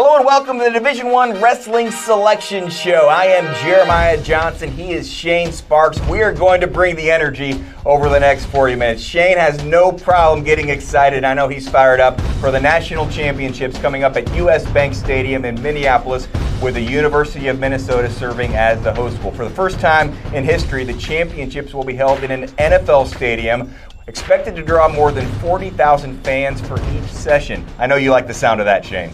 Hello and welcome to the Division I Wrestling Selection Show. I am Jeremiah Johnson. He is Shane Sparks. We are going to bring the energy over the next 40 minutes. Shane has no problem getting excited. I know he's fired up for the national championships coming up at US Bank Stadium in Minneapolis, with the University of Minnesota serving as the host school. For the first time in history, the championships will be held in an NFL stadium, expected to draw more than 40,000 fans for each session. I know you like the sound of that, Shane.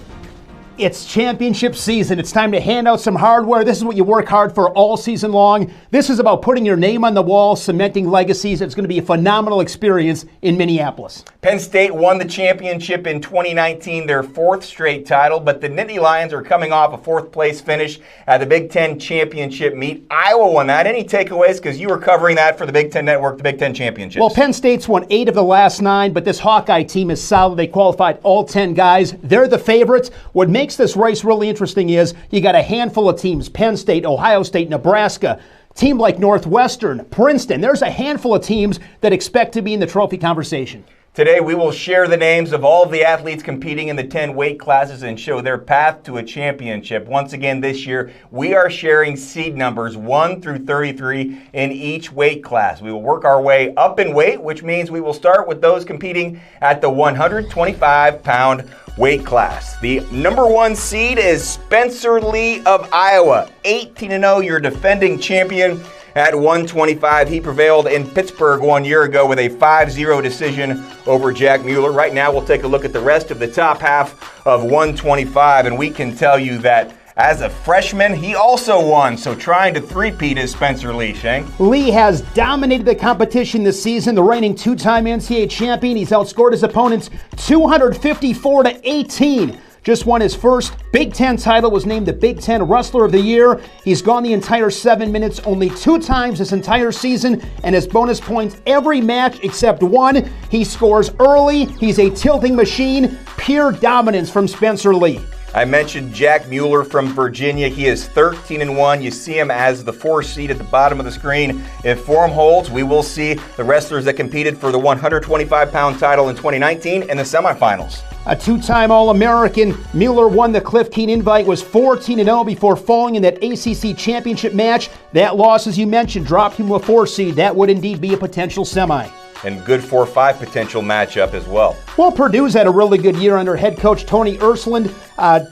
It's championship season. It's time to hand out some hardware. This is what you work hard for all season long. This is about putting your name on the wall, cementing legacies. It's going to be a phenomenal experience in Minneapolis. Penn State won the championship in 2019, their fourth straight title, but the Nittany Lions are coming off a fourth place finish at the Big Ten championship meet. Iowa won that. Any takeaways? Because you were covering that for the Big Ten Network, the Big Ten championships. Well, Penn State's won 8 of the last 9, but this Hawkeye team is solid. They qualified all 10 guys. They're the favorites. What makes this race really interesting is you got a handful of teams, Penn State, Ohio State, Nebraska, team like Northwestern, Princeton. There's a handful of teams that expect to be in the trophy conversation. Today, we will share the names of all of the athletes competing in the 10 weight classes and show their path to a championship. Once again, this year, we are sharing seed numbers 1 through 33 in each weight class. We will work our way up in weight, which means we will start with those competing at the 125-pound weight class. The number 1 seed is Spencer Lee of Iowa, 18-0, your defending champion. At 125, he prevailed in Pittsburgh 1 year ago with a 5-0 decision over Jack Mueller. Right now, we'll take a look at the rest of the top half of 125, and we can tell you that as a freshman, he also won, so trying to three-peat is Spencer Lee, Shane. Lee has dominated the competition this season, the reigning 2-time NCAA champion. He's outscored his opponents 254-18. Just won his first Big Ten title, was named the Big Ten Wrestler of the Year. He's gone the entire 7 minutes only 2 times this entire season, and has bonus points every match except one. He scores early. He's a tilting machine. Pure dominance from Spencer Lee. I mentioned Jack Mueller from Virginia. He is 13-1. You see him as the 4 seed at the bottom of the screen. If form holds, we will see the wrestlers that competed for the 125-pound title in 2019 in the semifinals. A 2-time All-American, Mueller won the Cliff Keen Invite, was 14-0 before falling in that ACC championship match. That loss, as you mentioned, dropped him to a 4 seed. That would indeed be a potential semi. And good 4-5 potential matchup as well. Well, Purdue's had a really good year under head coach Tony Ursuland.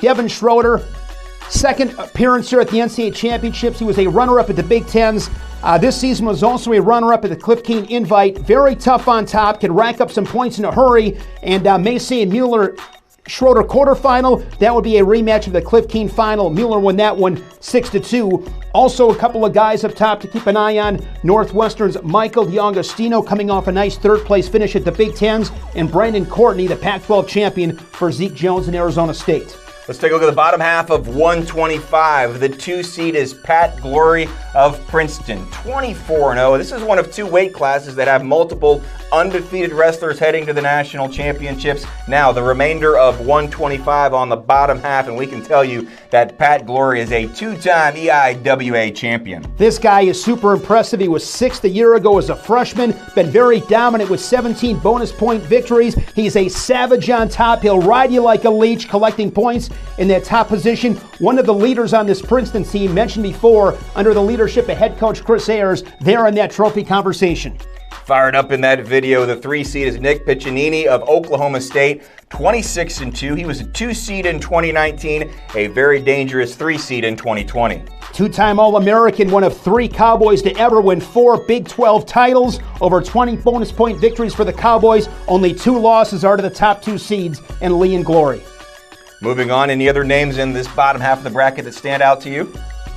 Devin Schroeder, second appearance here at the NCAA championships. He was a runner-up at the Big Tens. This season was also a runner-up at the Cliff Keen Invite. Very tough on top, can rack up some points in a hurry. And Macy and Mueller, Schroeder quarterfinal. That would be a rematch of the Cliff Keen final. Mueller won that one 6-2. Also, a couple of guys up top to keep an eye on. Northwestern's Michael DiAugustino coming off a nice third-place finish at the Big Tens. And Brandon Courtney, the Pac-12 champion for Zeke Jones in Arizona State. Let's take a look at the bottom half of 125. The 2 seed is Pat Glory of Princeton, 24-0. This is one of 2 weight classes that have multiple undefeated wrestlers heading to the national championships. Now, the remainder of 125 on the bottom half, and we can tell you that Pat Glory is a 2-time EIWA champion. This guy is super impressive. He was 6th a year ago as a freshman, been very dominant with 17 bonus point victories. He's a savage on top. He'll ride you like a leech, collecting points in that top position. One of the leaders on this Princeton team, mentioned before, under the leadership of head coach Chris Ayers, they're in that trophy conversation. Fired up in that video, the 3 seed is Nick Piccinini of Oklahoma State, 26-2. He was a 2 seed in 2019, a very dangerous 3 seed in 2020. 2-time All-American, one of 3 Cowboys to ever win 4 Big 12 titles, over 20 bonus point victories for the Cowboys. Only 2 losses are to the top 2 seeds, and Lee and Glory. Moving on, any other names in this bottom half of the bracket that stand out to you?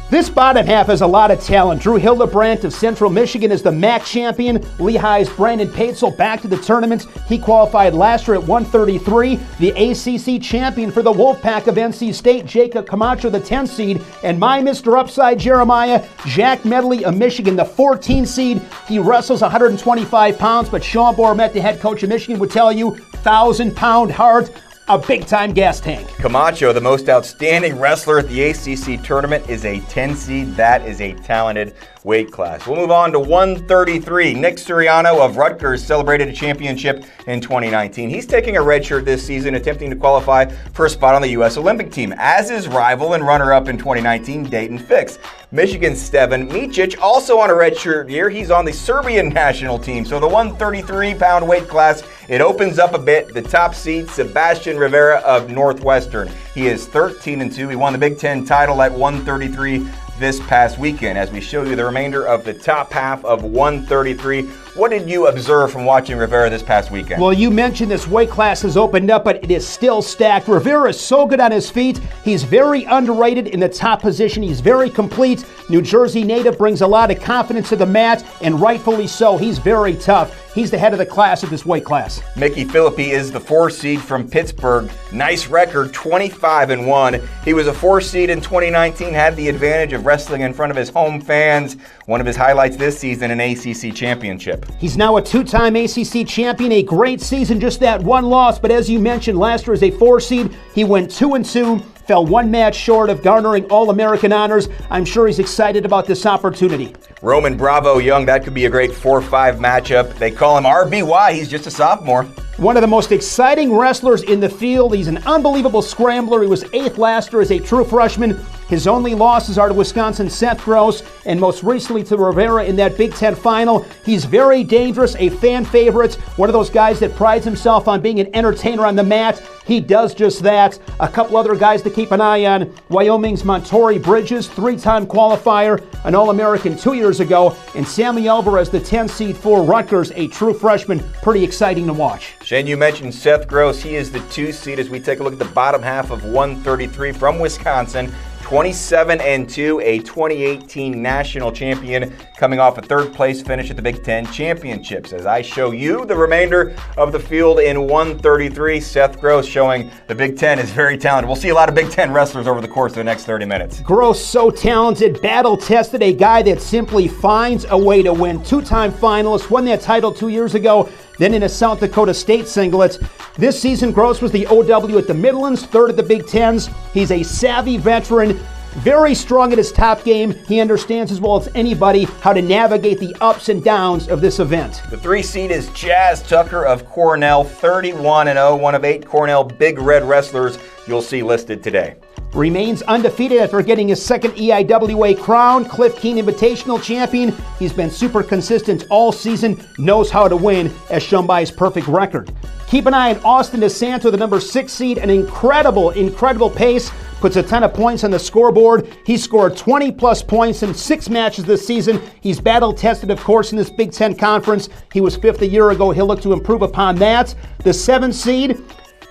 This bottom half has a lot of talent. Drew Hildebrandt of Central Michigan is the MAC champion. Lehigh's Brandon Paetzel back to the tournament. He qualified last year at 133. The ACC champion for the Wolfpack of NC State, Jacob Camacho, the 10 seed. And my Mr. Upside, Jeremiah, Jack Medley of Michigan, the 14 seed. He wrestles 125 pounds, but Sean Bormet, the head coach of Michigan, would tell you 1,000-pound heart. a big-time gas tank. Camacho, the most outstanding wrestler at the ACC tournament, is a 10 seed. That is a talented weight class. We'll move on to 133. Nick Suriano of Rutgers celebrated a championship in 2019. He's taking a red shirt this season, attempting to qualify for a spot on the U.S. Olympic team, as his rival and runner-up in 2019, Dayton Fix. Michigan's Stevan Micic, also on a red shirt year. He's on the Serbian national team. So the 133-pound weight class, it opens up a bit. The top seed, Sebastian Rivera of Northwestern. He is 13-2. He won the Big Ten title at 133 this past weekend. As we show you the remainder of the top half of 133, what did you observe from watching Rivera this past weekend? Well, you mentioned this weight class has opened up, but it is still stacked. Rivera is so good on his feet. He's very underrated in the top position. He's very complete. New Jersey native, brings a lot of confidence to the mat, and rightfully so. He's very tough. He's the head of the class at this weight class. Mickey Philippi is the 4 seed from Pittsburgh. Nice record, 25-1. He was a 4 seed in 2019, had the advantage of wrestling in front of his home fans. One of his highlights this season, an ACC championship. He's now a 2-time ACC champion, a great season, just that one loss. But as you mentioned, last year as a 4 seed, he went 2-2. Fell 1 match short of garnering All-American honors. I'm sure he's excited about this opportunity. Roman Bravo Young, that could be a great 4-5 matchup. They call him RBY. He's just a sophomore. One of the most exciting wrestlers in the field. He's an unbelievable scrambler. He was 8th last year as a true freshman. His only losses are to Wisconsin's Seth Gross and most recently to Rivera in that Big Ten final. He's very dangerous, a fan favorite, one of those guys that prides himself on being an entertainer on the mat. He does just that. A couple other guys to keep an eye on. Wyoming's Montori Bridges, 3-time qualifier, an All-American 2 years ago, and Sammy Alvarez, the 10 seed for Rutgers, a true freshman. Pretty exciting to watch. Shane, you mentioned Seth Gross. He is the 2 seed as we take a look at the bottom half of 133 from Wisconsin. 27-2, a 2018 national champion, coming off a 3rd place finish at the Big Ten Championships. As I show you the remainder of the field in 133, Seth Gross showing the Big Ten is very talented. We'll see a lot of Big Ten wrestlers over the course of the next 30 minutes. Gross, so talented, battle-tested, a guy that simply finds a way to win. 2-time finalist, won that title 2 years ago, then in a South Dakota State singlet. This season, Gross was the OW at the Midlands, 3rd at the Big Tens. He's a savvy veteran, very strong at his top game. He understands as well as anybody how to navigate the ups and downs of this event. The 3 seed is Jazz Tucker of Cornell, 31-0, one of 8 Cornell Big Red wrestlers you'll see listed today. Remains undefeated after getting his 2nd EIWA crown, Cliff Keen Invitational champion. He's been super consistent all season, knows how to win, as shown by his perfect record. Keep an eye on Austin DeSanto, the number 6 seed, an incredible pace, puts a ton of points on the scoreboard. He scored 20-plus points in 6 matches this season. He's battle-tested, of course, in this Big Ten Conference. He was 5th a year ago. He'll look to improve upon that. The 7 seed,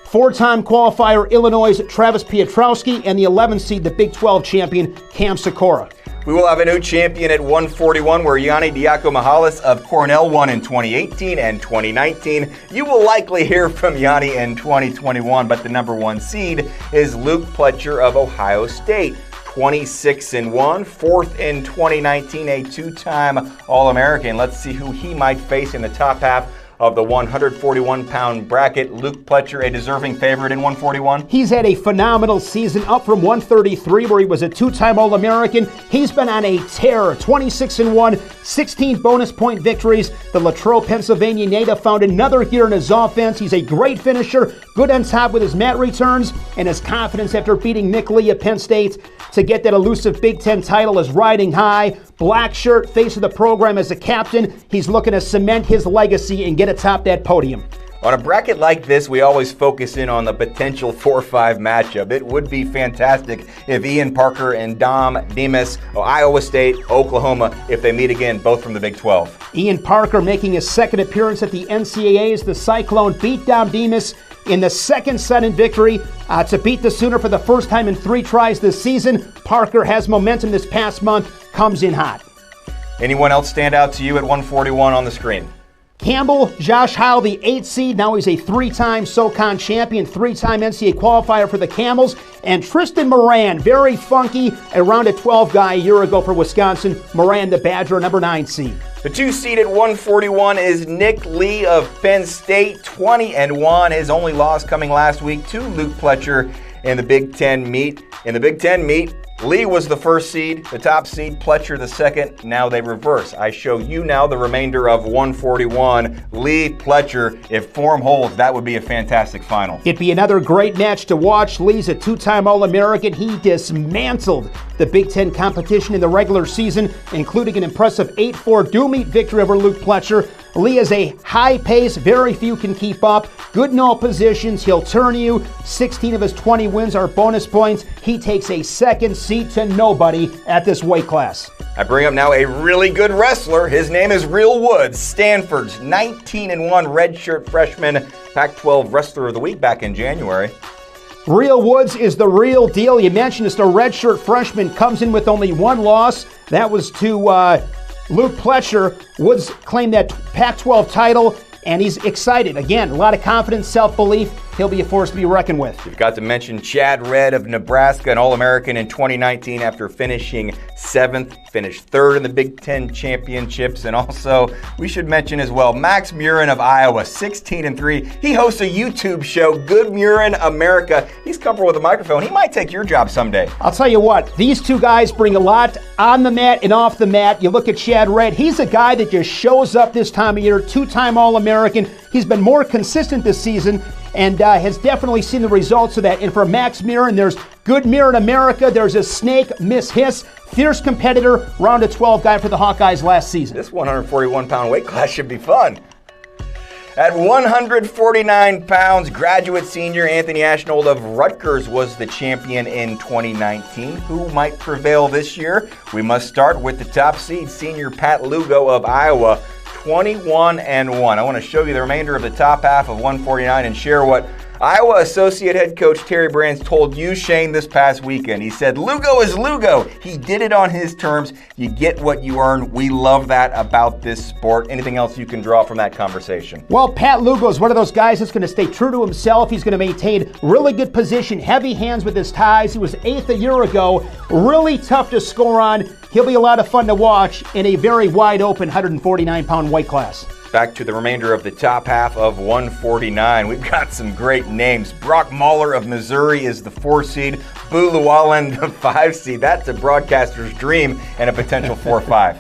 4-time qualifier Illinois' Travis Piotrowski, and the 11th seed, the Big 12 champion, Cam Sikora. We will have a new champion at 141 where Yanni Diakomihalis of Cornell won in 2018 and 2019. You will likely hear from Yanni in 2021, but the number 1 seed is Luke Pletcher of Ohio State. 26-1, 4th in 2019, a 2-time All-American. Let's see who he might face in the top half of the 141-pound bracket. Luke Pletcher, a deserving favorite in 141. He's had a phenomenal season, up from 133, where he was a 2-time All-American. He's been on a tear, 26-1, 16 bonus point victories. The Latrobe, Pennsylvania native found another gear in his offense. He's a great finisher, good on top with his mat returns, and his confidence after beating Nick Lee at Penn State to get that elusive Big Ten title is riding high. Black shirt, face of the program as a captain. He's looking to cement his legacy and get atop that podium. On a bracket like this, we always focus in on the potential 4-5 matchup. It would be fantastic if Ian Parker and Dom Demas of Iowa State, Oklahoma, if they meet again, both from the Big 12. Ian Parker making his 2nd appearance at the NCAAs. The Cyclone beat Dom Demas in the 2nd set in victory to beat the Sooner for the first time in 3 tries this season. Parker has momentum this past month, comes in hot. Anyone else stand out to you at 141 on the screen? Campbell, Josh Heil, the 8th seed. Now he's a 3-time SoCon champion, 3-time NCAA qualifier for the Camels. And Tristan Moran, very funky, a round of 12 guy a year ago for Wisconsin. Moran, the Badger, number 9 seed. The 2 seed at 141 is Nick Lee of Penn State, 20-1. His only loss coming last week to Luke Pletcher in the Big Ten meet. In the Big Ten meet, Lee was the first seed, the top seed, Pletcher the second. Now they reverse. I show you now the remainder of 141. Lee, Pletcher, if form holds, that would be a fantastic final. It'd be another great match to watch. Lee's a 2-time All-American. He dismantled the Big Ten competition in the regular season, including an impressive 8-4 do-meet victory over Luke Pletcher. Lee is a high pace, very few can keep up. Good in all positions, he'll turn you. 16 of his 20 wins are bonus points. He takes a second seat to nobody at this weight class. I bring up now a really good wrestler. His name is Real Woods, Stanford's 19-1 redshirt freshman, Pac-12 Wrestler of the Week back in January. Real Woods is the real deal. You mentioned it's the redshirt freshman, comes in with only one loss. That was to Luke Pletcher. Woods claimed that Pac-12 title, and he's excited. Again, a lot of confidence, self-belief. He'll be a force to be reckoned with. You've got to mention Chad Redd of Nebraska, an All-American in 2019 after finishing 7th, finished 3rd in the Big Ten championships. And also, we should mention as well, Max Murin of Iowa, 16-3. He hosts a YouTube show, Good Murin America. He's comfortable with a microphone. He might take your job someday. I'll tell you what, these two guys bring a lot on the mat and off the mat. You look at Chad Redd, he's a guy that just shows up this time of year, 2-time All-American. He's been more consistent this season and has definitely seen the results of that. And for Max Murin, there's Good Murin America. There's a snake, Miss Hiss, fierce competitor, round of 12 guy for the Hawkeyes last season. This 141-pound weight class should be fun. At 149 pounds, graduate senior Anthony Ashnold of Rutgers was the champion in 2019. Who might prevail this year? We must start with the top seed, senior Pat Lugo of Iowa, 21-1. I want to show you the remainder of the top half of 149 and share what Iowa Associate Head Coach Terry Brands told you, Shane, this past weekend. He said, Lugo is Lugo. He did it on his terms. You get what you earn. We love that about this sport. Anything else you can draw from that conversation? Well, Pat Lugo is one of those guys that's going to stay true to himself. He's going to maintain really good position, heavy hands with his ties. He was 8th a year ago. Really tough to score on. He'll be a lot of fun to watch in a very wide open 149-pound weight class. Back to the remainder of the top half of 149. We've got some great names. Brock Mahler of Missouri is the 4 seed. Boo Llewellyn, the 5 seed. That's a broadcaster's dream and a potential 4-5.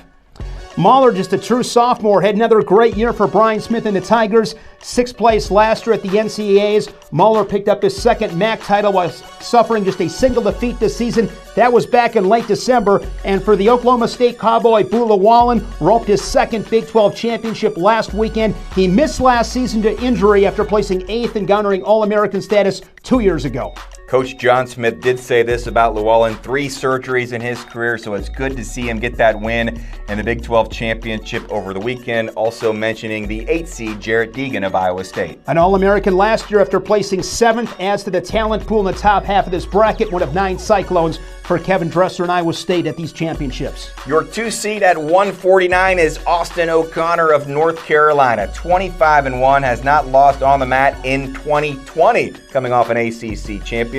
Mahler, just a true sophomore, had another great year for Brian Smith and the Tigers. 6th place last year at the NCAAs. Mahler picked up his 2nd MAC title while suffering just a single defeat this season. That was back in late December. And for the Oklahoma State Cowboy, Boo Llewellyn roped his 2nd Big 12 championship last weekend. He missed last season to injury after placing 8th and garnering All-American status 2 years ago. Coach John Smith did say this about Llewellyn, 3 surgeries in his career, so it's good to see him get that win in the Big 12 championship over the weekend. Also mentioning the 8 seed Jarrett Deegan of Iowa State. An All-American last year after placing 7th, adds to the talent pool in the top half of this bracket, one of 9 Cyclones for Kevin Dresser and Iowa State at these championships. Your 2 seed at 149 is Austin O'Connor of North Carolina, 25-1, has not lost on the mat in 2020, coming off an ACC championship.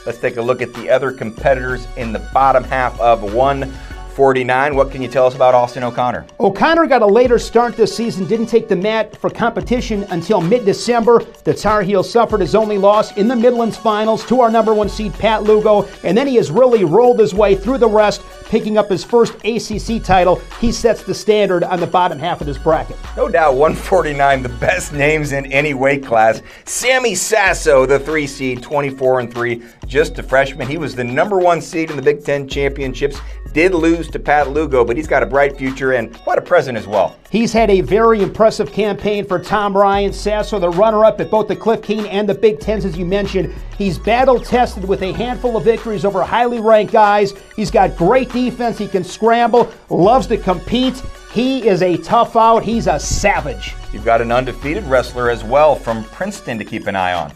Let's take a look at the other competitors in the bottom half of 149. What can you tell us about Austin O'Connor? O'Connor got a later start this season, didn't take the mat for competition until mid-December. The Tar Heels suffered his only loss in the Midlands Finals to our number 1 seed, Pat Lugo, and then he has really rolled his way through the rest, picking up his first ACC title. He sets the standard on the bottom half of this bracket. No doubt 149, the best names in any weight class. Sammy Sasso, the 3 seed, 24-3, just a freshman. He was the number 1 seed in the Big Ten championships. Did lose to Pat Lugo, but he's got a bright future and quite a present as well. He's had a very impressive campaign for Tom Ryan. Sasso, the runner-up at both the Cliff King and the Big Tens, as you mentioned. He's battle-tested with a handful of victories over highly ranked guys. He's got great defense. He can scramble, loves to compete. He is a tough out. He's a savage. You've got an undefeated wrestler as well from Princeton to keep an eye on.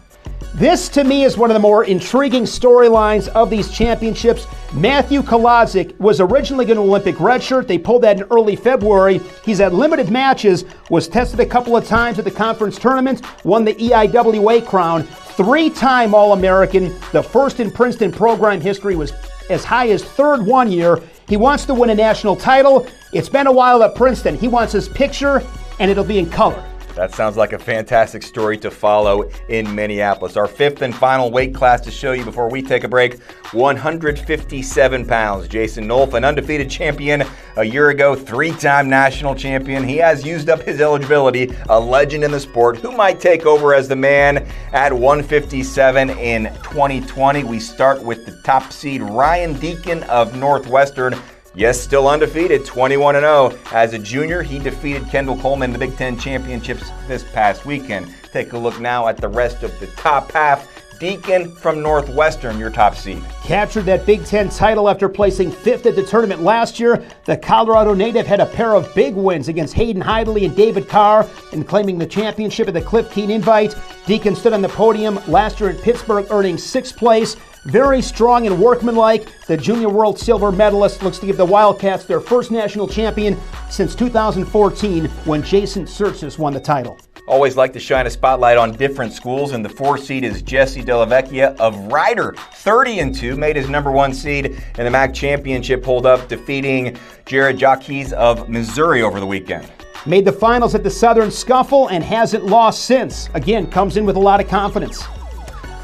This, to me, is one of the more intriguing storylines of these championships. Matthew Koladzic was originally going to Olympic redshirt. They pulled that in early February. He's had limited matches, was tested a couple of times at the conference tournament, won the EIWA crown, 3-time All-American. The first in Princeton program history, was as high as 3rd one year. He wants to win a national title. It's been a while at Princeton. He wants his picture, and it'll be in color. That sounds like a fantastic story to follow in Minneapolis. Our fifth and final weight class to show you before we take a break, 157 pounds. Jason Nolf, an undefeated champion a year ago, three-time national champion. He has used up his eligibility, a legend in the sport. Who might take over as the man at 157 in 2020? We start with the top seed, Ryan Deacon of Northwestern. Yes, still undefeated, 21-0. As a junior, he defeated Kendall Coleman in the Big Ten Championships this past weekend. Take a look now at the rest of the top half. Deacon from Northwestern, your top seed. Captured that Big Ten title after placing 5th at the tournament last year. The Colorado native had a pair of big wins against Hayden Hidley and David Carr in claiming the championship at the Cliff Keen Invite. Deacon stood on the podium last year in Pittsburgh, earning 6th place. Very strong and workmanlike. The Junior World Silver medalist looks to give the Wildcats their first national champion since 2014 when Jason Surtis won the title. Always like to shine a spotlight on different schools, and the 4 seed is Jesse Della Vecchia of Ryder. 30-2, made his number 1 seed in the MAC championship, pulled up, defeating Jared Jacques of Missouri over the weekend. Made the finals at the Southern Scuffle and hasn't lost since. Again, comes in with a lot of confidence.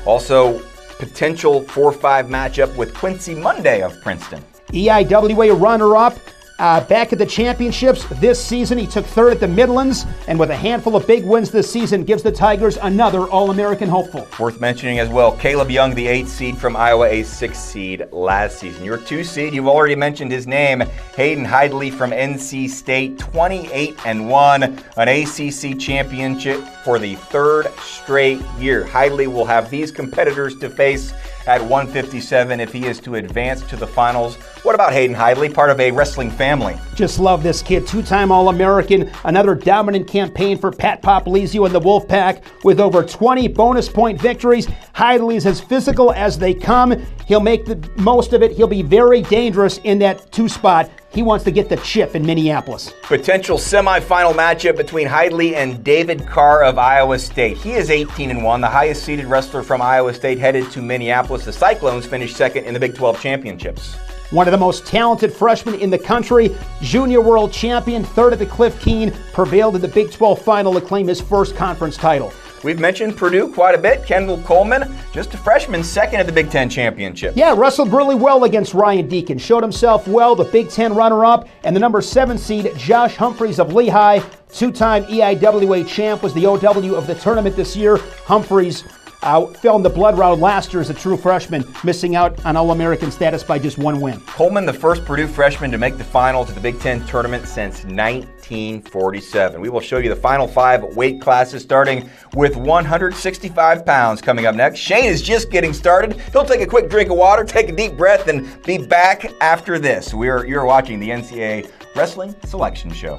Also, potential 4-5 matchup with Quincy Monday of Princeton. EIWA runner-up. Back at the championships this season, he took 3rd at the Midlands, and with a handful of big wins this season, gives the Tigers another All-American hopeful. Worth mentioning as well, Caleb Young, the 8th seed from Iowa, a 6th seed last season. Your 2 seed, you've already mentioned his name, Hayden Hidley from NC State, 28-1, an ACC championship for the 3rd straight year. Hidley will have these competitors to face at 157 if he is to advance to the finals. What about Hayden Hidley, part of a wrestling family? Just love this kid, 2-time All-American, another dominant campaign for Pat Popolizio and the Wolfpack with over 20 bonus point victories. Hidley's as physical as they come. He'll make the most of it. He'll be very dangerous in that 2 spot. He wants to get the chip in Minneapolis. Potential semifinal matchup between Hidley and David Carr of Iowa State. He is 18-1, the highest seeded wrestler from Iowa State, headed to Minneapolis. The Cyclones finished 2nd in the Big 12 championships. One of the most talented freshmen in the country, junior world champion, 3rd at the Cliff Keen, prevailed in the Big 12 final to claim his first conference title. We've mentioned Purdue quite a bit. Kendall Coleman, just a freshman, 2nd at the Big Ten championship. Yeah, wrestled really well against Ryan Deacon. Showed himself well, the Big Ten runner-up, and the number 7 seed, Josh Humphreys of Lehigh, 2-time EIWA champ, was the OW of the tournament this year. Humphreys fell in the blood round last year as a true freshman, missing out on All-American status by just 1 win. Coleman, the first Purdue freshman to make the finals of the Big Ten tournament since 1947. We will show you the final 5 weight classes, starting with 165 pounds coming up next. Shane is just getting started. He'll take a quick drink of water, take a deep breath, and be back after this. You're watching the NCAA Wrestling Selection Show.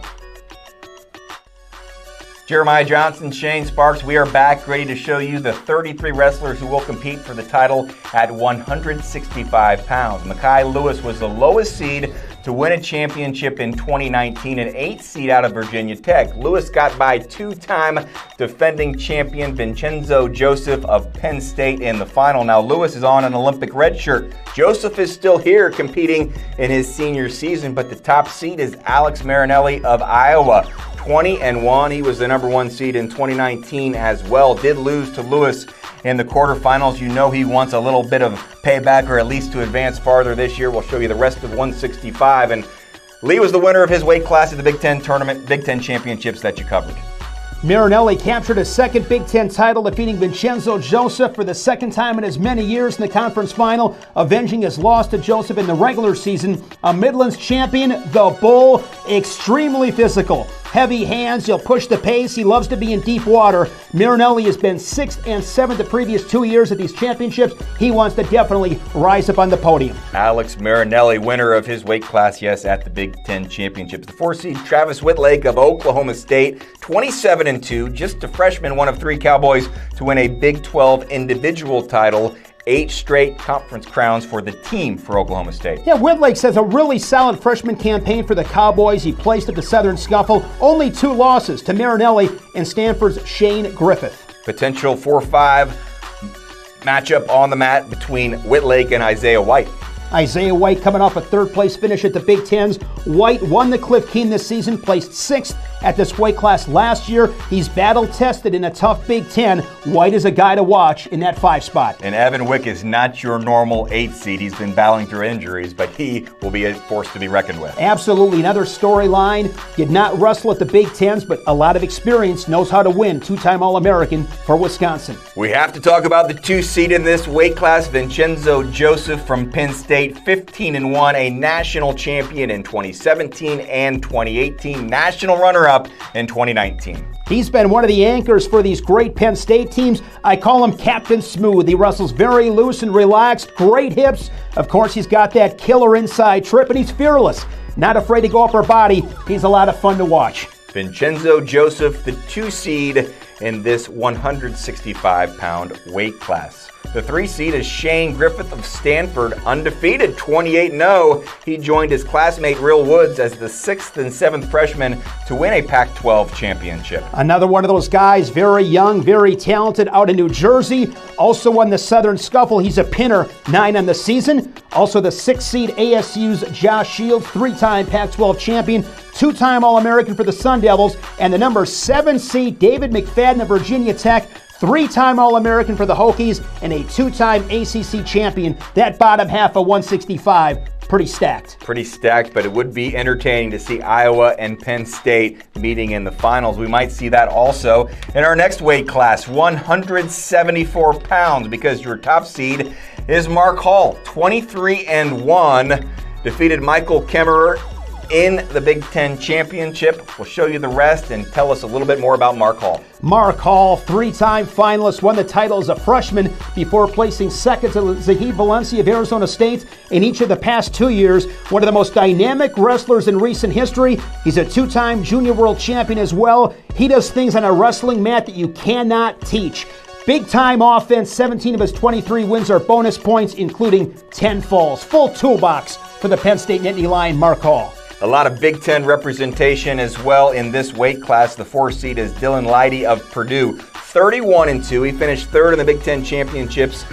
Jeremiah Johnson, Shane Sparks, we are back ready to show you the 33 wrestlers who will compete for the title at 165 pounds. Mekhi Lewis was the lowest seed to win a championship in 2019, an 8th seed out of Virginia Tech. Lewis got by 2-time defending champion Vincenzo Joseph of Penn State in the final. Now Lewis is on an Olympic red shirt. Joseph is still here competing in his senior season, but the top seed is Alex Marinelli of Iowa. 20-1. He was the number 1 seed in 2019 as well. Did lose to Lewis in the quarterfinals. You know he wants a little bit of payback, or at least to advance farther this year. We'll show you the rest of 165. And Lee was the winner of his weight class at the Big Ten tournament, Big Ten championships that you covered. Marinelli captured his 2nd Big Ten title, defeating Vincenzo Joseph for the 2nd time in as many years in the conference final, avenging his loss to Joseph in the regular season. A Midlands champion, the Bull, extremely physical. Heavy hands, he'll push the pace, he loves to be in deep water. Marinelli has been 6th and 7th the previous 2 years at these championships. He wants to definitely rise up on the podium. Alex Marinelli, winner of his weight class, yes, at the Big Ten championships. The 4 seed Travis Whitlake of Oklahoma State, 27-2, just a freshman, one of 3 Cowboys to win a Big 12 individual title. 8 straight conference crowns for the team for Oklahoma State. Yeah, Whitlake says a really solid freshman campaign for the Cowboys. He placed at the Southern Scuffle. Only 2 losses to Marinelli and Stanford's Shane Griffith. Potential 4-5 matchup on the mat between Whitlake and Isaiah White. Isaiah White coming off a third-place finish at the Big Tens. White won the Cliff Keen this season, placed 6th at this weight class last year. He's battle-tested in a tough Big Ten. White is a guy to watch in that 5 spot. And Evan Wick is not your normal 8 seed. He's been battling through injuries, but he will be a force to be reckoned with. Absolutely. Another storyline. Did not wrestle at the Big Tens, but a lot of experience, knows how to win. 2-time All-American for Wisconsin. We have to talk about the 2 seed in this weight class, Vincenzo Joseph from Penn State, 15-1, a national champion in 2017 and 2018, national runner-up in 2019. He's been one of the anchors for these great Penn State teams. I call him Captain Smooth. He wrestles very loose and relaxed, great hips. Of course, he's got that killer inside trip, and he's fearless. Not afraid to go upper body. He's a lot of fun to watch. Vincenzo Joseph, the 2 seed in this 165-pound weight class. The 3 seed is Shane Griffith of Stanford, undefeated, 28-0. He joined his classmate Real Woods as the 6th and 7th freshman to win a Pac-12 championship. Another one of those guys, very young, very talented, out of New Jersey. Also won the Southern Scuffle. He's a pinner, 9 on the season. Also the 6th seed ASU's Josh Shields, 3-time Pac-12 champion, 2-time All-American for the Sun Devils, and the number 7 seed David McFadden of Virginia Tech, 3-time All-American for the Hokies, and a 2-time ACC champion. That bottom half of 165, pretty stacked. Pretty stacked, but it would be entertaining to see Iowa and Penn State meeting in the finals. We might see that also in our next weight class, 174 pounds, because your top seed is Mark Hall, 23-1, defeated Michael Kemmerer in the Big Ten Championship. We'll show you the rest and tell us a little bit more about Mark Hall. Mark Hall, 3-time finalist, won the title as a freshman before placing 2nd to Zahid Valencia of Arizona State in each of the past 2 years. One of the most dynamic wrestlers in recent history. He's a 2-time junior world champion as well. He does things on a wrestling mat that you cannot teach. Big-time offense, 17 of his 23 wins are bonus points, including 10 falls. Full toolbox for the Penn State Nittany Lion, Mark Hall. A lot of Big Ten representation as well in this weight class. The 4 seed is Dylan Leidy of Purdue, 31-2. He finished 3rd in the Big Ten championships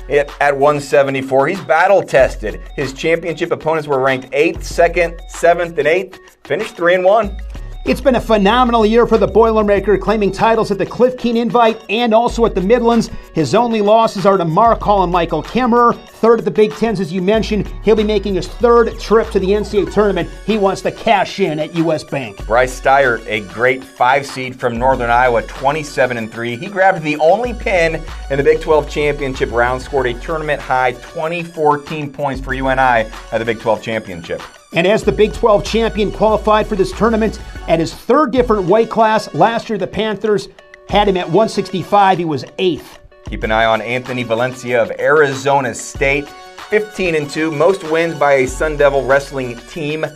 at 174. He's battle-tested. His championship opponents were ranked 8th, 2nd, 7th, and 8th. Finished 3-1. It's been a phenomenal year for the Boilermaker, claiming titles at the Cliff Keen Invite and also at the Midlands. His only losses are to Mark Hall and Michael Kemmerer. 3rd at the Big Tens, as you mentioned. He'll be making his 3rd trip to the NCAA tournament. He wants to cash in at U.S. Bank. Bryce Steyer, a great 5 seed from Northern Iowa, 27-3. He grabbed the only pin in the Big 12 championship round, scored a tournament high 14 points for UNI at the Big 12 championship. And as the Big 12 champion, qualified for this tournament at his 3rd different weight class. Last year, the Panthers had him at 165. He was 8th. Keep an eye on Anthony Valencia of Arizona State, 15-2, most wins by a Sun Devil wrestling team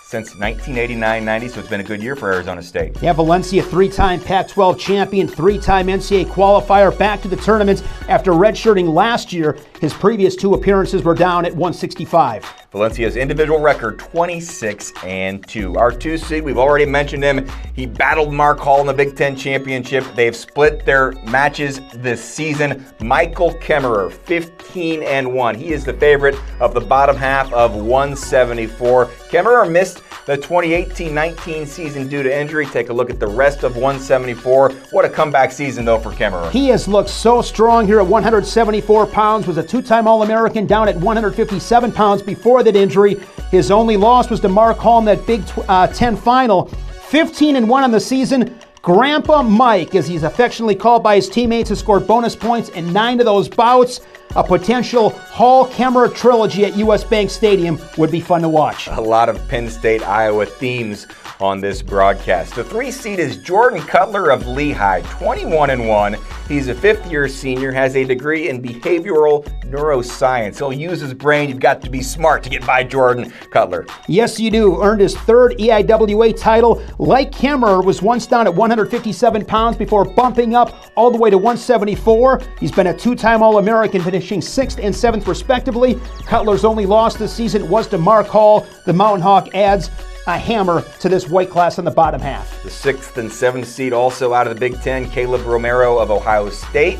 since 1989-90, so it's been a good year for Arizona State. Yeah, Valencia, 3-time Pac-12 champion, 3-time NCAA qualifier, back to the tournament after redshirting last year. His previous 2 appearances were down at 165. Valencia's individual record, 26-2. Our 2 seed, we've already mentioned him. He battled Mark Hall in the Big Ten Championship. They've split their matches this season. Michael Kemmerer, 15-1. He is the favorite of the bottom half of 174. Kemmerer missed the 2018-19 season due to injury. Take a look at the rest of 174. What a comeback season, though, for Kemmerer. He has looked so strong here at 174 pounds, was a 2-time All-American down at 157 pounds before that injury. His only loss was to Mark Hall in that Big Ten final. 15-1 on the season. Grandpa Mike, as he's affectionately called by his teammates, has scored bonus points in 9 of those bouts. A potential Hall-Kemmerer trilogy at U.S. Bank Stadium would be fun to watch. A lot of Penn State, Iowa themes on this broadcast. The 3 seed is Jordan Cutler of Lehigh, 21-1. He's a 5th-year senior, has a degree in behavioral neuroscience. He'll use his brain. You've got to be smart to get by Jordan Cutler. Yes, you do. Earned his 3rd EIWA title. Like Kemmerer, was once down at 157 pounds before bumping up all the way to 174. He's been a 2-time All-American, finishing 6th and 7th respectively. Cutler's only loss this season was to Mark Hall. The Mountain Hawk adds a hammer to this weight class in the bottom half. The 6th and 7th seed also out of the Big Ten, Caleb Romero of Ohio State.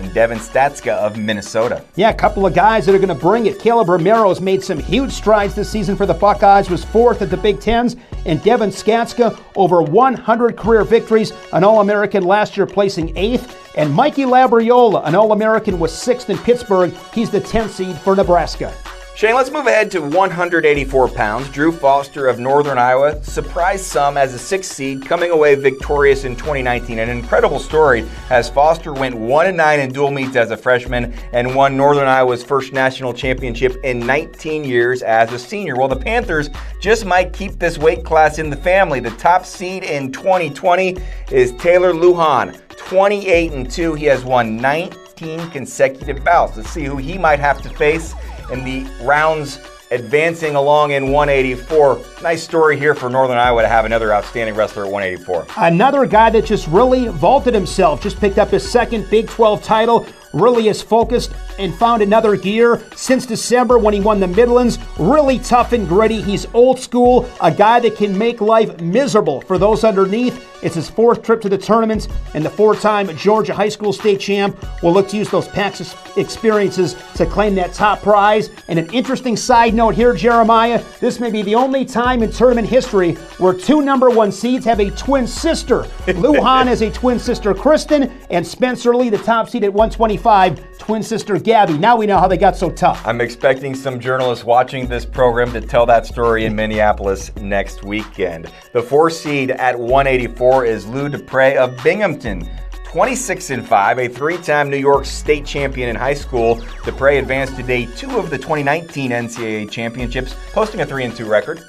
and Devin Statska of Minnesota. Yeah, a couple of guys that are going to bring it. Caleb Romero's made some huge strides this season for the Buckeyes, was 4th at the Big Tens, and Devin Statska over 100 career victories, an All-American last year placing 8th. And Mikey Labriola, an All-American, was 6th in Pittsburgh. He's the 10th seed for Nebraska. Shane, let's move ahead to 184 pounds. Drew Foster of Northern Iowa surprised some as a 6th seed, coming away victorious in 2019. An incredible story as Foster went 1-9 in dual meets as a freshman and won Northern Iowa's first national championship in 19 years as a senior. Well, the Panthers just might keep this weight class in the family. The top seed in 2020 is Taylor Lujan, 28-2. He has won 19 consecutive bouts. Let's see who he might have to face in the rounds advancing along in 184. Nice story here for Northern Iowa to have another outstanding wrestler at 184. Another guy that just really vaulted himself, just picked up his second Big 12 title, really is focused and found another gear since December when he won the Midlands. Really tough and gritty. He's old school, a guy that can make life miserable for those underneath. It's his 4th trip to the tournament, and the 4-time Georgia High School state champ will look to use those past experiences to claim that top prize. And an interesting side note here, Jeremiah, this may be the only time in tournament history where 2 number 1 seeds have a twin sister. Lujan has a twin sister, Kristen, and Spencer Lee, the top seed at 125, twin sister Gabby. Now we know how they got so tough. I'm expecting some journalists watching this program to tell that story in Minneapolis next weekend. The 4th seed at 184 is Lou Dupre of Binghamton. 26-5, a 3-time New York State champion in high school. Dupre advanced to day 2 of the 2019 NCAA championships, posting a 3-2 record.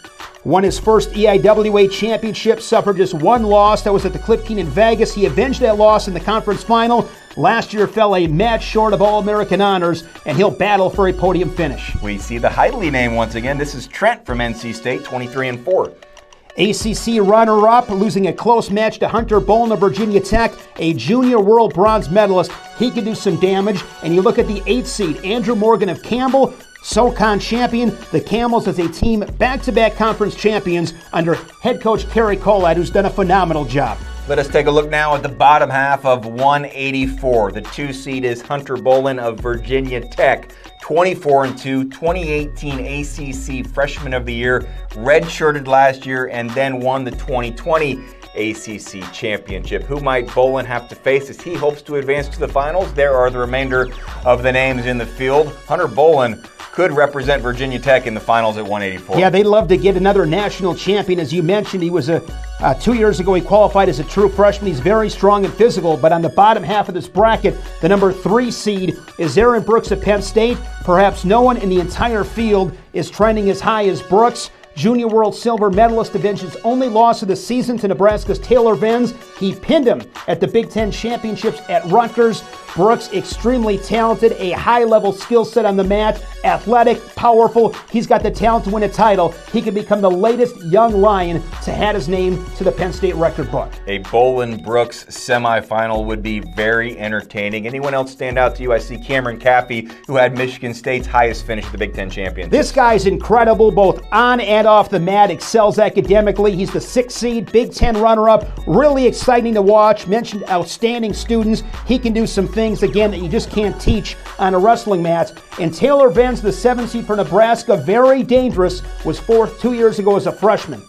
Won his first EIWA championship, suffered just 1 loss. That was at the Cliff Keenan Vegas. He avenged that loss in the conference final. Last year fell a match short of All-American honors, and he'll battle for a podium finish. We see the Heidley name once again. This is Trent from NC State, 23-4. ACC runner-up, losing a close match to Hunter Bolin of Virginia Tech, a junior world bronze medalist. He can do some damage. And you look at the 8th seed, Andrew Morgan of Campbell, SoCon champion. The Camels as a team back-to-back conference champions under head coach Kerry Colad, who's done a phenomenal job. Let us take a look now at the bottom half of 184. The 2 seed is Hunter Bolin of Virginia Tech. 24-2, 2018 ACC Freshman of the Year, redshirted last year, and then won the 2020 ACC Championship. Who might Bolin have to face as he hopes to advance to the finals? There are the remainder of the names in the field. Hunter Bolin could represent Virginia Tech in the finals at 184. Yeah, they'd love to get another national champion. As you mentioned, he was 2 years ago, he qualified as a true freshman. He's very strong and physical, but on the bottom half of this bracket, the number 3 seed is Aaron Brooks of Penn State. Perhaps no one in the entire field is trending as high as Brooks. Junior World Silver medalist avenged his only loss of the season to Nebraska's Taylor Venz. He pinned him at the Big Ten Championships at Rutgers. Brooks, extremely talented, a high-level skill set on the mat, athletic, powerful. He's got the talent to win a title. He could become the latest young Lion to add his name to the Penn State record book. A Bolin-Brooks semifinal would be very entertaining. Anyone else stand out to you? I see Cameron Caffey, who had Michigan State's highest finish at the Big Ten Championship. This guy's incredible, both on and off the mat, excels academically. He's the 6th seed, Big Ten runner-up. Really exciting to watch. Mentioned outstanding students. He can do some things, again, that you just can't teach on a wrestling mat. And Taylor Venz, the 7th seed for Nebraska, very dangerous, was 4th 2 years ago as a freshman.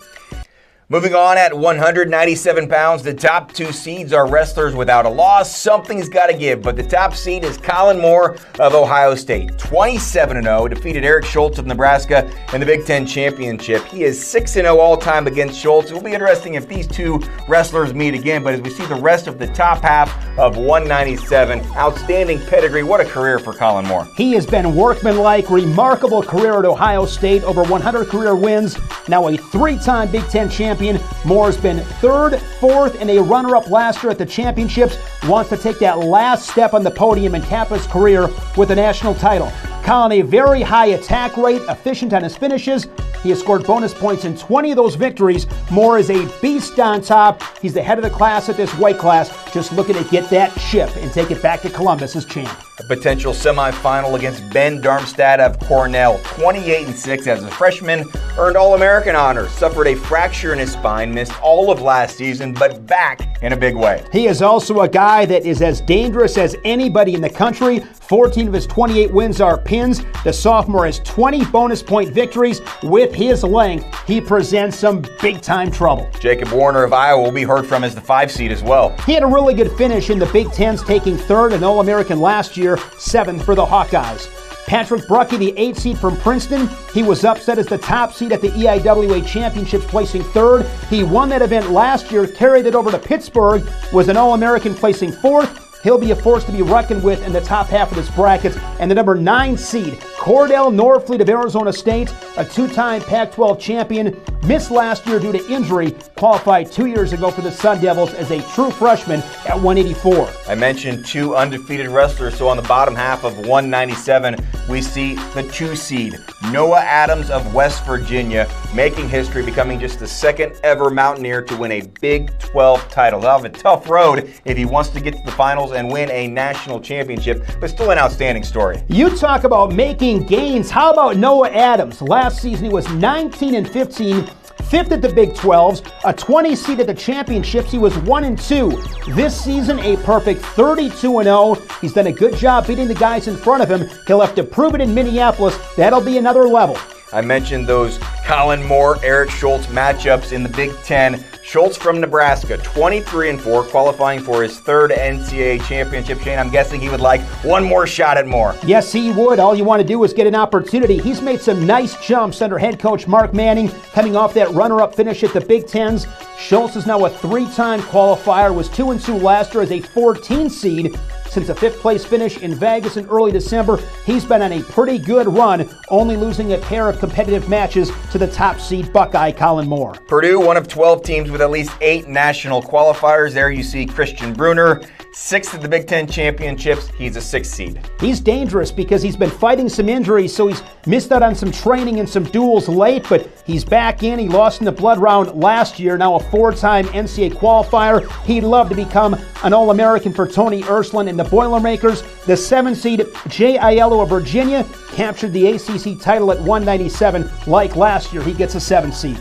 Moving on at 197 pounds, the top 2 seeds are wrestlers without a loss. Something's got to give, but the top seed is Colin Moore of Ohio State. 27-0, defeated Eric Schultz of Nebraska in the Big Ten Championship. He is 6-0 all-time against Schultz. It will be interesting if these 2 wrestlers meet again, but as we see the rest of the top half of 197, outstanding pedigree. What a career for Colin Moore. He has been workmanlike, remarkable career at Ohio State, over 100 career wins, now a 3-time Big Ten champion. Moore's been 3rd, 4th, and a runner-up last year at the championships. Wants to take that last step on the podium and cap his career with a national title. Colin, a very high attack rate, efficient on his finishes. He has scored bonus points in 20 of those victories. Moore is a beast on top. He's the head of the class at this weight class, just looking to get that chip and take it back to Columbus as champ. A potential semifinal against Ben Darmstadt of Cornell. 28-6 as a freshman, earned All-American honors, suffered a fracture in his spine, missed all of last season, but back in a big way. He is also a guy that is as dangerous as anybody in the country. 14 of his 28 wins are pins. The sophomore has 20 bonus point victories. With his length, he presents some big-time trouble. Jacob Warner of Iowa will be heard from as the 5 seed as well. He had a really good finish in the Big Tens, taking 3rd and All-American last year, 7th for the Hawkeyes. Patrick Bruckey, the 8 seed from Princeton, he was upset as the top seed at the EIWA Championships, placing 3rd. He won that event last year, carried it over to Pittsburgh, was an All-American, placing 4th. He'll be a force to be reckoned with in the top half of this bracket. And the number 9 seed, Cordell Norfleet of Arizona State, a 2-time Pac-12 champion, missed last year due to injury, qualified 2 years ago for the Sun Devils as a true freshman at 184. I mentioned 2 undefeated wrestlers, so on the bottom half of 197, we see the 2 seed, Noah Adams of West Virginia, making history, becoming just the 2nd ever Mountaineer to win a Big 12 title. He'll have a tough road if he wants to get to the finals and win a national championship, but still an outstanding story. You talk about making gains. How about Noah Adams? Last season he was 19-15, 5th at the Big 12s, a 20 seed at the championships. He was 1-2. This season, a perfect 32-0. He's done a good job beating the guys in front of him. He'll have to prove it in Minneapolis. That'll be another level. I mentioned those Colin Moore, Eric Schultz matchups in the Big Ten. Schultz from Nebraska, 23-4, qualifying for his 3rd NCAA championship. Shane, I'm guessing he would like one more shot at more. Yes, he would. All you want to do is get an opportunity. He's made some nice jumps under head coach Mark Manning, coming off that runner-up finish at the Big Tens. Schultz is now a 3-time qualifier, was 2-2 last year as a 14 seed. Since a 5th place finish in Vegas in early December, he's been on a pretty good run, only losing a pair of competitive matches to the top seed Buckeye Colin Moore. Purdue, one of 12 teams with at least 8 national qualifiers. There you see Christian Bruner, 6th at the Big Ten championships. He's a 6th seed. He's dangerous because he's been fighting some injuries, so he's missed out on some training and some duels late, but he's back in. He lost in the blood round last year, now a 4-time NCAA qualifier. He'd love to become an All-American for Tony Ersland and the Boilermakers. The 7 seed Jay Aiello of Virginia captured the ACC title at 197. Like last year, he gets a 7 seed.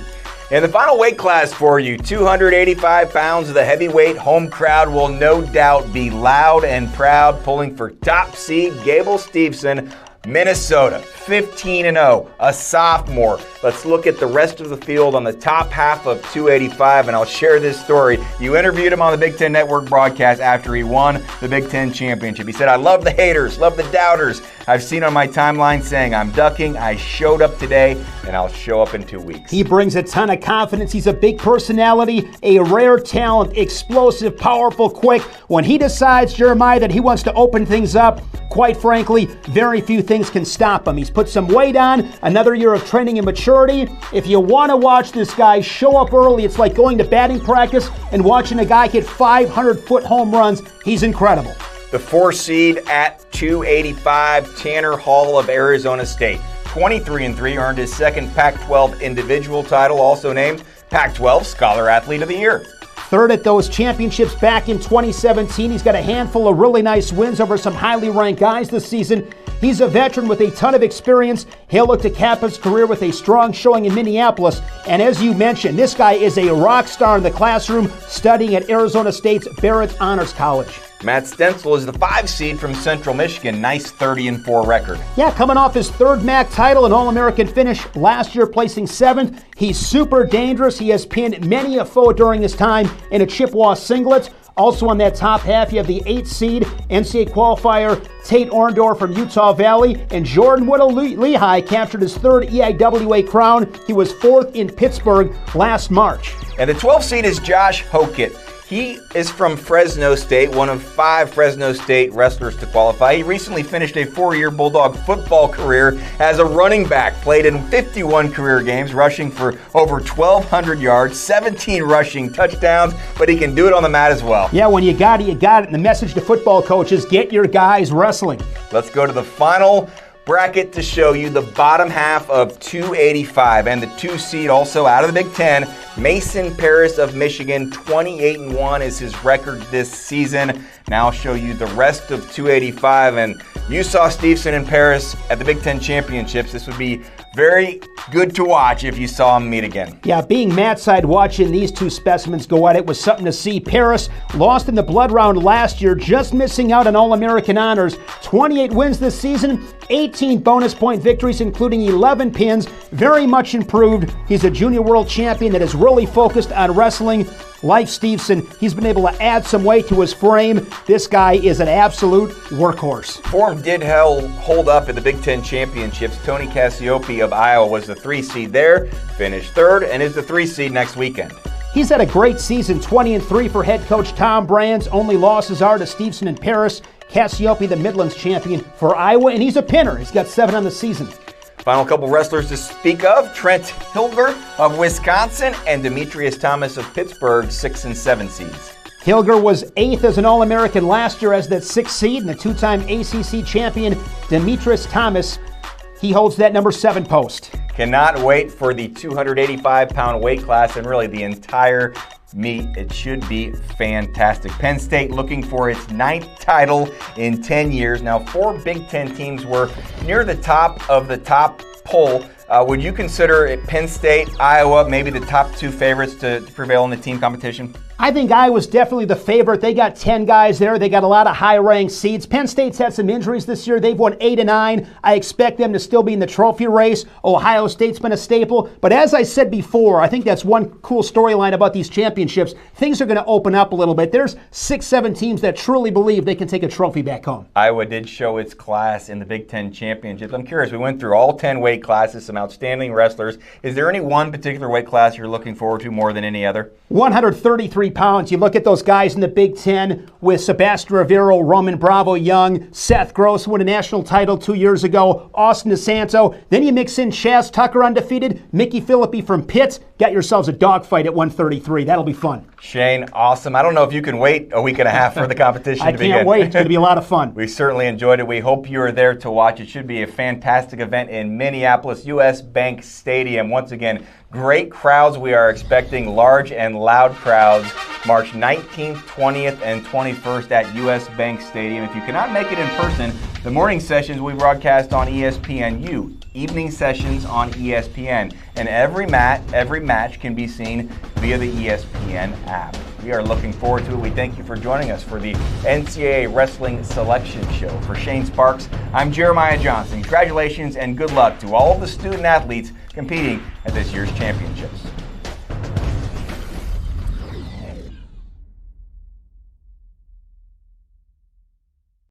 In the final weight class for you, 285 pounds, the heavyweight home crowd will no doubt be loud and proud, pulling for top seed Gable Steveson, Minnesota, 15-0, a sophomore. Let's look at the rest of the field on the top half of 285, and I'll share this story. You interviewed him on the Big Ten Network broadcast after he won the Big Ten championship. He said, "I love the haters, love the doubters. I've seen on my timeline saying I'm ducking. I showed up today, and I'll show up in 2 weeks." He brings a ton of confidence. He's a big personality, a rare talent, explosive, powerful, quick. When he decides, Jeremiah, that he wants to open things up, quite frankly, very few things can stop him. He's put some weight on, another year of training and maturity. If you want to watch this guy show up early, it's like going to batting practice and watching a guy hit 500-foot home runs. He's incredible. The 4 seed at 285, Tanner Hall of Arizona State. 23-3, earned his 2nd Pac-12 individual title, also named Pac-12 Scholar Athlete of the Year. 3rd at those championships back in 2017. He's got a handful of really nice wins over some highly ranked guys this season. He's a veteran with a ton of experience. He'll look to cap his career with a strong showing in Minneapolis. And as you mentioned, this guy is a rock star in the classroom, studying at Arizona State's Barrett Honors College. Matt Stencil is the 5 seed from Central Michigan. Nice 30-4 record. Yeah, coming off his 3rd MAC title, an All-American finish last year, placing 7th. He's super dangerous. He has pinned many a foe during his time in a Chippewa singlet. Also on that top half, you have the 8th seed NCAA qualifier Tate Orndorff from Utah Valley, and Jordan Whittle Lehigh captured his 3rd EIWA crown. He was 4th in Pittsburgh last March. And the 12th seed is Josh Hokett. He is from Fresno State, one of 5 Fresno State wrestlers to qualify. He recently finished a 4-year Bulldog football career as a running back, played in 51 career games, rushing for over 1,200 yards, 17 rushing touchdowns, but he can do it on the mat as well. Yeah, when you got it, you got it. And the message to football coaches, get your guys wrestling. Let's go to the final bracket to show you the bottom half of 285, and the 2 seed also out of the Big Ten, Mason Paris of Michigan. 28-1 is his record this season. Now I'll show you the rest of 285, and you saw Steveson and Paris at the Big Ten championships. This would be very good to watch if you saw them meet again. Yeah, being Matt's side watching these two specimens go at it was something to see. Paris lost in the blood round last year, just missing out on All-American honors. 28 wins this season, 18 bonus point victories, including 11 pins. Very much improved. He's a junior world champion that is really focused on wrestling. Like Stevenson, he's been able to add some weight to his frame. This guy is an absolute workhorse. Form did hold up at the Big Ten Championships. Tony Cassiope of Iowa was the 3 seed there, finished 3rd, and is the 3 seed next weekend. He's had a great season, 20-3 for head coach Tom Brands. Only losses are to Stevenson and Paris. Cassiope, the Midlands champion for Iowa, and he's a pinner. He's got 7 on the season. Final couple wrestlers to speak of, Trent Hilger of Wisconsin and Demetrius Thomas of Pittsburgh, 6 and 7 seeds. Hilger was 8th as an All-American last year as that 6th seed, and the 2-time ACC champion Demetrius Thomas, he holds that number 7 post. Cannot wait for the 285-pound weight class and really the entire meet. It should be fantastic. Penn State looking for its 9th title in 10 years. Now, 4 Big Ten teams were near the top of the top poll. Would you consider it Penn State, Iowa, maybe the top 2 favorites to prevail in the team competition? I think Iowa's definitely the favorite. They got 10 guys there. They got a lot of high-ranked seeds. Penn State's had some injuries this year. They've won 8 and 9. I expect them to still be in the trophy race. Ohio State's been a staple. But as I said before, I think that's one cool storyline about these championships. Things are going to open up a little bit. There's 6-7 teams that truly believe they can take a trophy back home. Iowa did show its class in the Big Ten Championships. I'm curious, we went through all 10 weight classes, some outstanding wrestlers. Is there any one particular weight class you're looking forward to more than any other? 133 pounds. You look at those guys in the Big Ten with Sebastian Rivero, Roman Bravo Young, Seth Gross won a national title 2 years ago, Austin DeSanto. Then you mix in Chaz Tucker undefeated, Mickey Philippi from Pitt. Got yourselves a dogfight at 133. That'll be fun. Shane, awesome. I don't know if you can wait a week and a half for the competition to begin. I can't wait. It's going to be a lot of fun. We certainly enjoyed it. We hope you are there to watch. It should be a fantastic event in Minneapolis, U.S. Bank Stadium. Once again, great crowds. We are expecting large and loud crowds March 19th, 20th, and 21st at U.S. Bank Stadium. If you cannot make it in person, the morning sessions we broadcast on ESPNU, evening sessions on ESPN, and every match can be seen via the ESPN app. We are looking forward to it. We thank you for joining us for the NCAA Wrestling Selection Show. For Shane Sparks, I'm Jeremiah Johnson. Congratulations and good luck to all of the student athletes competing at this year's championships.